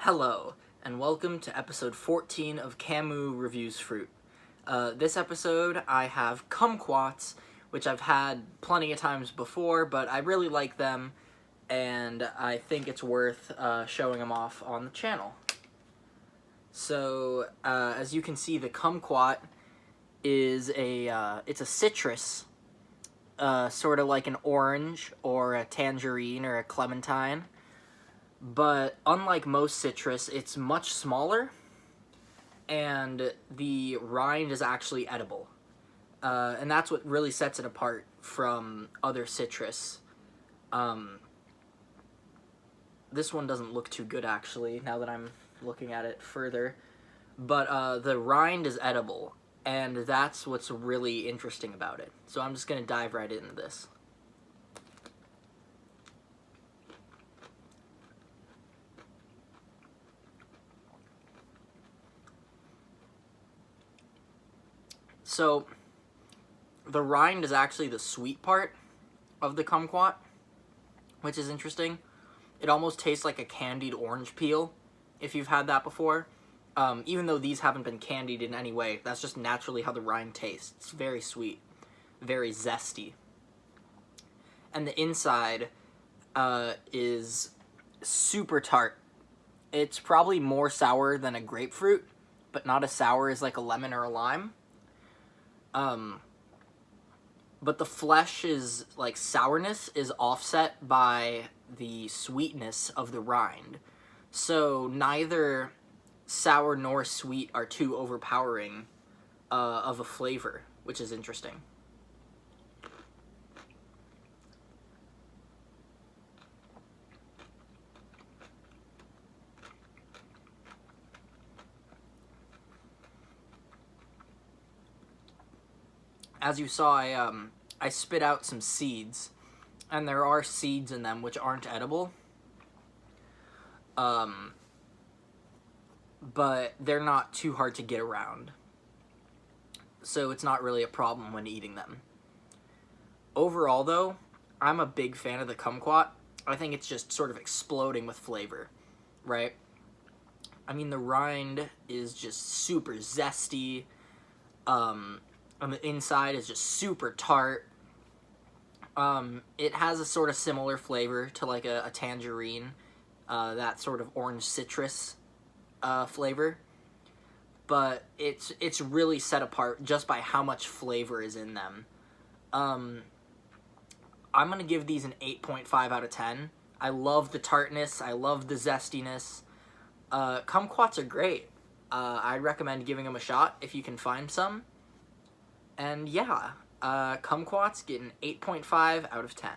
Hello, and welcome to episode 14 of Camus Reviews Fruit. This episode, I have kumquats, which I've had plenty of times before, but I really like them, and I think it's worth showing them off on the channel. So, as you can see, the kumquat is it's a citrus, sort of like an orange, or a tangerine, or a clementine. But unlike most citrus, it's much smaller, and the rind is actually edible. And that's what really sets it apart from other citrus. This one doesn't look too good, actually, now that I'm looking at it further. But the rind is edible, and that's what's really interesting about it. So I'm just going to dive right into this. So, the rind is actually the sweet part of the kumquat, which is interesting. It almost tastes like a candied orange peel, if you've had that before. Even though these haven't been candied in any way, that's just naturally how the rind tastes. It's very sweet, very zesty. And the inside is super tart. It's probably more sour than a grapefruit, but not as sour as like a lemon or a lime. But the flesh is, like, sourness is offset by the sweetness of the rind. So neither sour nor sweet are too overpowering of a flavor, which is interesting. As you saw, I spit out some seeds, and there are seeds in them which aren't edible. But they're not too hard to get around, so it's not really a problem when eating them. Overall, though, I'm a big fan of the kumquat. I think it's just sort of exploding with flavor, right? I mean, the rind is just super zesty, on the inside is just super tart. It has a sort of similar flavor to like a tangerine, that sort of orange citrus flavor. But it's really set apart just by how much flavor is in them. I'm going to give these an 8.5 out of 10. I love the tartness. I love the zestiness. Kumquats are great. I'd recommend giving them a shot if you can find some. And yeah, kumquats get an 8.5 out of 10.